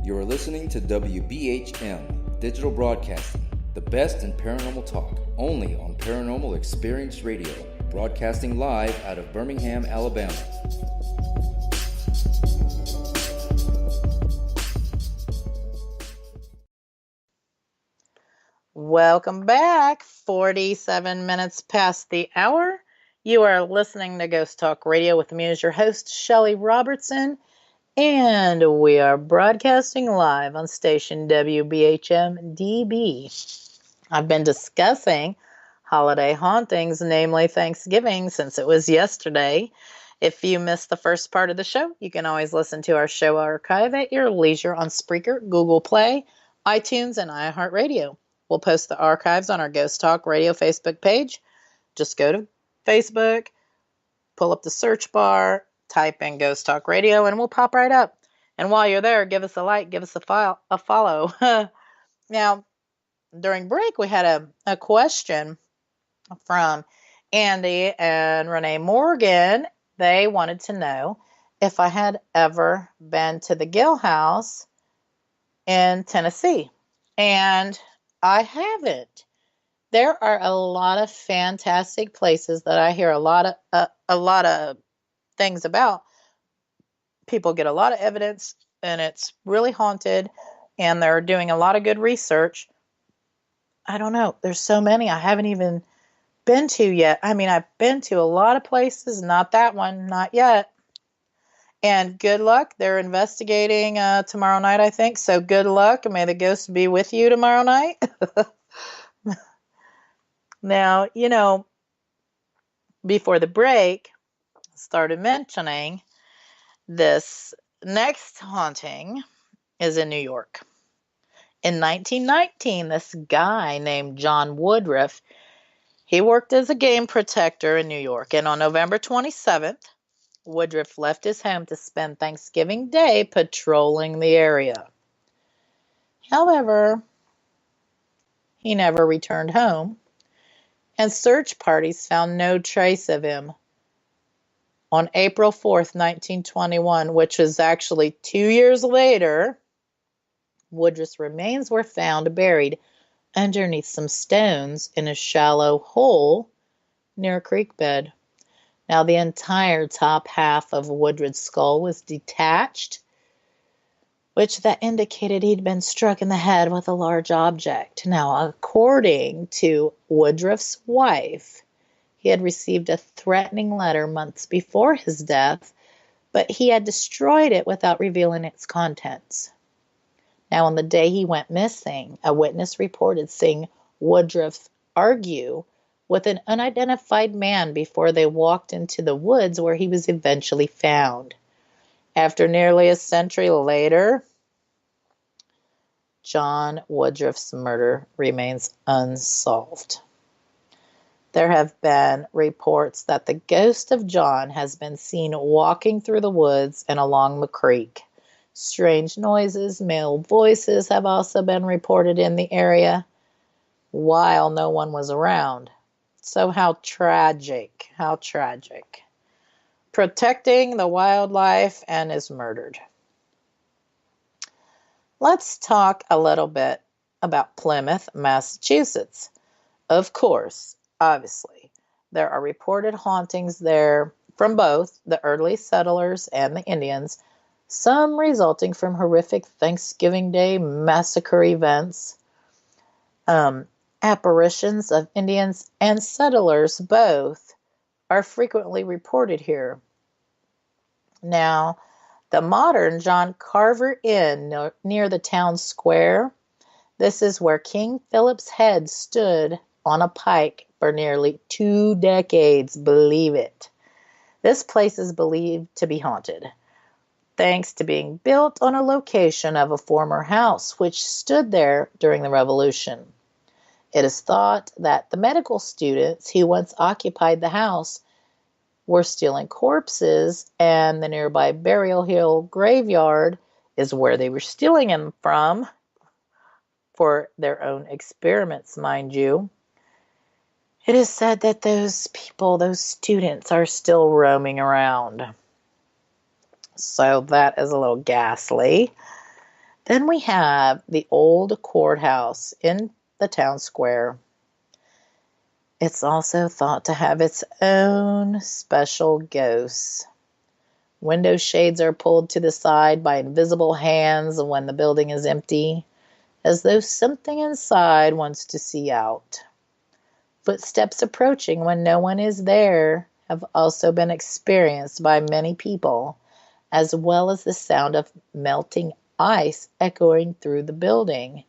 You are listening to WBHM Digital Broadcasting, the best in paranormal talk, only on Paranormal Experience Radio, broadcasting live out of Birmingham, Alabama. Welcome back. 47 minutes past the hour. You are listening to Ghost Talk Radio with me as your host, Shelly Robinson, and we are broadcasting live on station WBHM DB. I've been discussing holiday hauntings, namely Thanksgiving, since it was yesterday. If you missed the first part of the show, you can always listen to our show archive at your leisure on Spreaker, Google Play, iTunes, and iHeartRadio. We'll post the archives on our Ghost Talk Radio Facebook page. Just go to Facebook, pull up the search bar, type in Ghost Talk Radio, and we'll pop right up. And while you're there, give us a like, give us a follow. Now, during break, we had a question from Andy and Renee Morgan. They wanted to know if I had ever been to the Gill House in Tennessee. And I haven't. There are a lot of fantastic places that I hear a lot of things about. People get a lot of evidence, and it's really haunted, and they're doing a lot of good research. I don't know. There's so many I haven't even been to yet. I mean, I've been to a lot of places, not that one, not yet. And good luck. They're investigating tomorrow night, I think. So good luck. May the ghosts be with you tomorrow night. Now, before the break, I started mentioning this next haunting is in New York. In 1919, this guy named John Woodruff, he worked as a game protector in New York. And on November 27th, Woodruff left his home to spend Thanksgiving Day patrolling the area. However, he never returned home, and search parties found no trace of him. On April 4th, 1921, which was actually 2 years later, Woodruff's remains were found buried underneath some stones in a shallow hole near a creek bed. Now, the entire top half of Woodruff's skull was detached, which that indicated he'd been struck in the head with a large object. Now, according to Woodruff's wife, he had received a threatening letter months before his death, but he had destroyed it without revealing its contents. Now, on the day he went missing, a witness reported seeing Woodruff argue with an unidentified man before they walked into the woods where he was eventually found. After nearly a century later, John Woodruff's murder remains unsolved. There have been reports that the ghost of John has been seen walking through the woods and along the creek. Strange noises, male voices have also been reported in the area while no one was around. So how tragic, how tragic. Protecting the wildlife and is murdered. Let's talk a little bit about Plymouth, Massachusetts. Of course, obviously, there are reported hauntings there from both the early settlers and the Indians, some resulting from horrific Thanksgiving Day massacre events. Apparitions of Indians and settlers both are frequently reported here. Now, the modern John Carver Inn near the town square, this is where King Philip's head stood on a pike for nearly 2 decades, believe it. This place is believed to be haunted, thanks to being built on a location of a former house which stood there during the Revolution. It is thought that the medical students who once occupied the house were stealing corpses, and the nearby Burial Hill graveyard is where they were stealing them from for their own experiments, mind you. It is said that those people, those students, are still roaming around. So that is a little ghastly. Then we have the old courthouse in the town square. It's also thought to have its own special ghosts. Window shades are pulled to the side by invisible hands when the building is empty, as though something inside wants to see out. Footsteps approaching when no one is there have also been experienced by many people, as well as the sound of melting ice echoing through the building.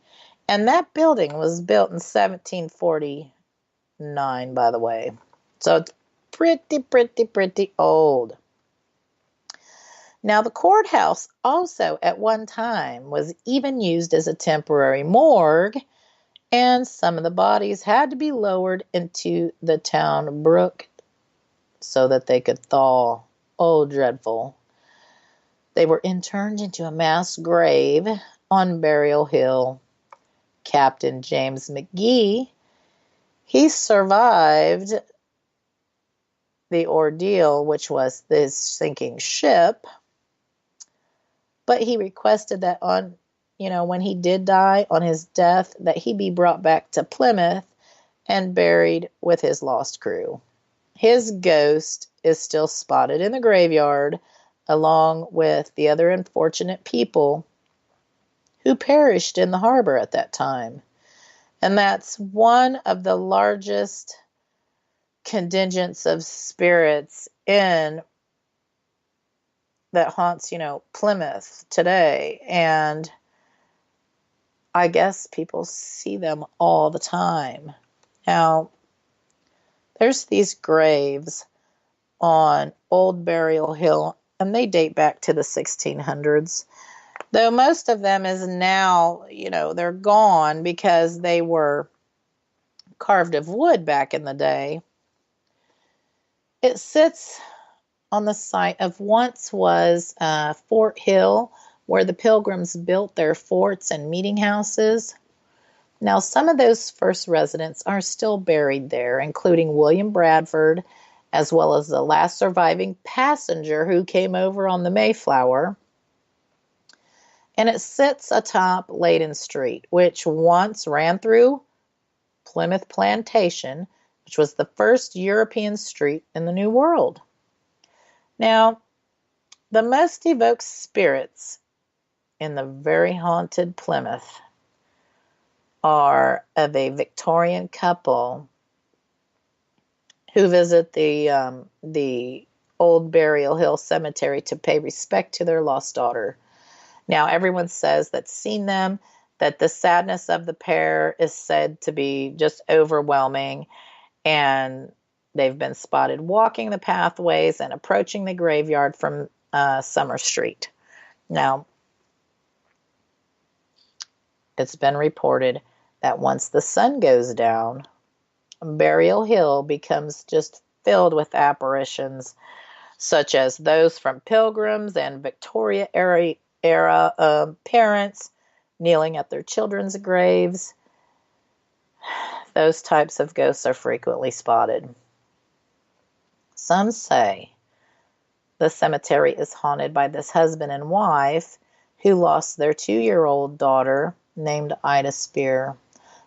And that building was built in 1749, by the way. So it's pretty old. Now, the courthouse also at one time was even used as a temporary morgue, and some of the bodies had to be lowered into the town brook so that they could thaw. Oh, dreadful. They were interned into a mass grave on Burial Hill. Captain James McGee, he survived the ordeal, which was this sinking ship, but he requested that when he did die, on his death, that he be brought back to Plymouth and buried with his lost crew. His ghost is still spotted in the graveyard, along with the other unfortunate people who perished in the harbor at that time. And that's one of the largest contingents of spirits that haunts, Plymouth today. And I guess people see them all the time. Now, there's these graves on Old Burial Hill, and they date back to the 1600s. Though most of them is now, they're gone because they were carved of wood back in the day. It sits on the site of once was Fort Hill, where the Pilgrims built their forts and meeting houses. Now, some of those first residents are still buried there, including William Bradford, as well as the last surviving passenger who came over on the Mayflower. And it sits atop Layden Street, which once ran through Plymouth Plantation, which was the first European street in the New World. Now, the most evoked spirits in the very haunted Plymouth are of a Victorian couple who visit the Old Burial Hill Cemetery to pay respect to their lost daughter. Now, everyone says that's seen them, that the sadness of the pair is said to be just overwhelming, and they've been spotted walking the pathways and approaching the graveyard from Summer Street. Now, it's been reported that once the sun goes down, Burial Hill becomes just filled with apparitions, such as those from Pilgrims and Victoria era parents kneeling at their children's graves. Those types of ghosts are frequently spotted. Some say the cemetery is haunted by this husband and wife who lost their 2-year-old daughter named Ida Spear.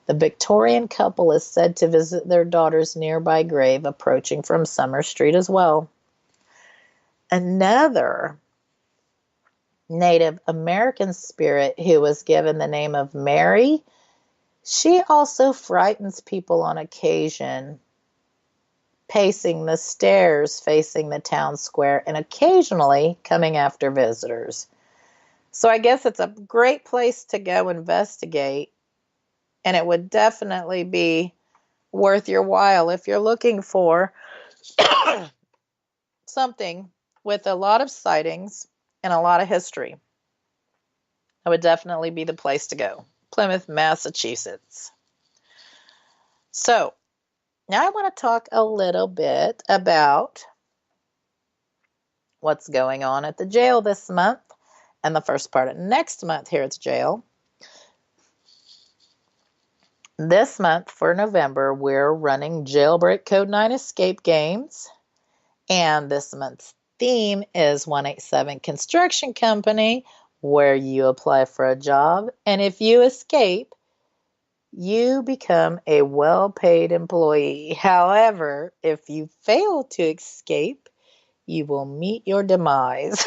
The Victorian couple is said to visit their daughter's nearby grave approaching from Summer Street as well. Another Native American spirit who was given the name of Mary, she also frightens people on occasion, pacing the stairs facing the town square and occasionally coming after visitors. So I guess it's a great place to go investigate, and it would definitely be worth your while if you're looking for something with a lot of sightings and a lot of history. That would definitely be the place to go. Plymouth, Massachusetts. So, now I want to talk a little bit about what's going on at the jail this month and the first part of next month here at the jail. This month for November, we're running Jailbreak Code 9 escape games. And this month's theme is 187 Construction Company, where you apply for a job, and if you escape, you become a well-paid employee. However, if you fail to escape, you will meet your demise.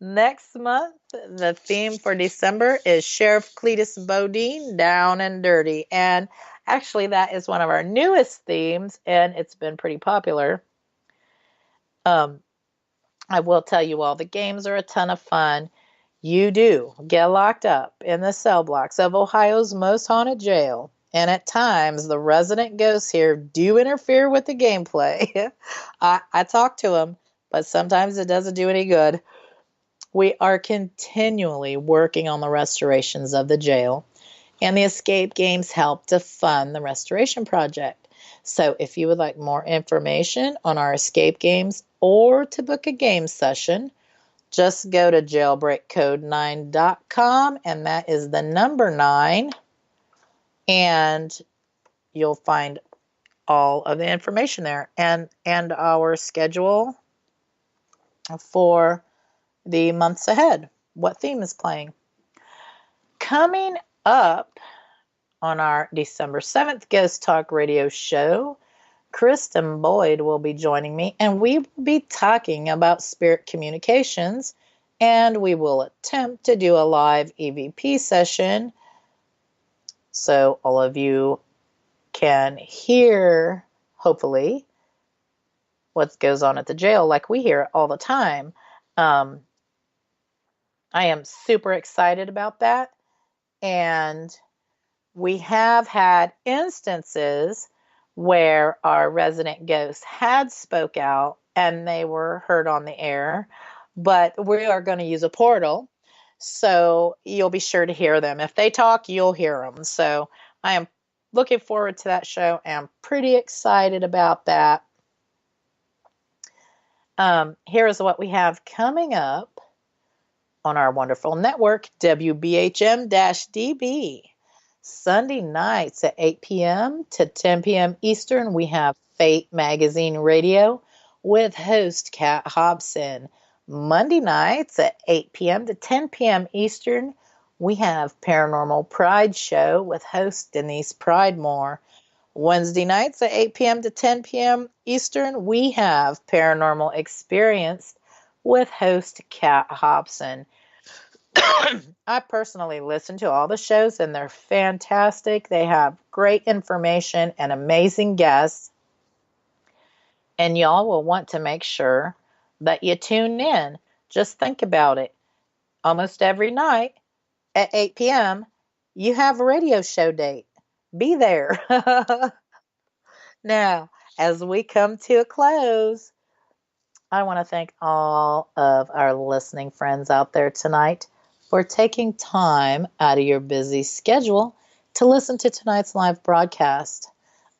Next month, the theme for December is Sheriff Cletus Bodine, Down and Dirty. And actually, that is one of our newest themes, and it's been pretty popular. I will tell you all, the games are a ton of fun. You do get locked up in the cell blocks of Ohio's most haunted jail. And at times, the resident ghosts here do interfere with the gameplay. I talk to them, but sometimes it doesn't do any good. We are continually working on the restorations of the jail, and the escape games help to fund the restoration project. So if you would like more information on our escape games or to book a game session, just go to jailbreakcode9.com, and that is the number 9, and you'll find all of the information there and our schedule for the months ahead, what theme is playing. Coming up on our December 7th Ghost Talk Radio show, Kristen Boyd will be joining me, and we will be talking about spirit communications, and we will attempt to do a live EVP session so all of you can hear, hopefully, what goes on at the jail like we hear it all the time. I am super excited about that, and we have had instances where our resident ghosts had spoke out and they were heard on the air, but we are going to use a portal, so you'll be sure to hear them. If they talk, you'll hear them. So I am looking forward to that show, and I'm pretty excited about that. Here is what we have coming up on our wonderful network, WBHM-DB. Sunday nights at 8 p.m. to 10 p.m. Eastern, we have Fate Magazine Radio with host Kat Hobson. Monday nights at 8 p.m. to 10 p.m. Eastern, we have Paranormal Pride Show with host Denise Pridemore. Wednesday nights at 8 p.m. to 10 p.m. Eastern, we have Paranormal Experience with host Kat Hobson. I personally listen to all the shows, and they're fantastic. They have great information and amazing guests, and y'all will want to make sure that you tune in. Just think about it. Almost every night at 8 p.m., you have a radio show date. Be there. Now, as we come to a close, I want to thank all of our listening friends out there tonight for taking time out of your busy schedule to listen to tonight's live broadcast.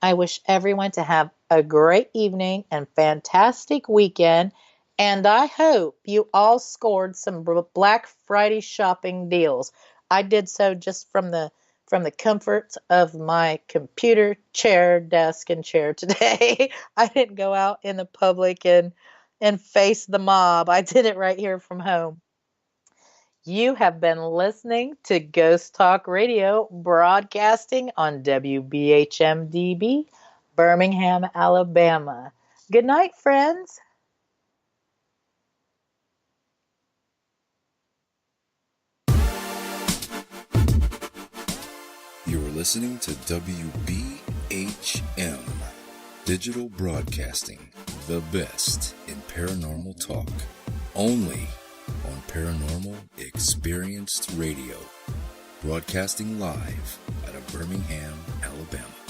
I wish everyone to have a great evening and fantastic weekend, and I hope you all scored some Black Friday shopping deals. I did so just from the comfort of my computer chair, desk, and chair today. I didn't go out in the public and face the mob. I did it right here from home. You have been listening to Ghost Talk Radio, broadcasting on WBHM-DB, Birmingham, Alabama. Good night, friends. You're listening to WBHM, Digital Broadcasting, the best in paranormal talk, only on Paranormal Experienced Radio, broadcasting live out of Birmingham, Alabama.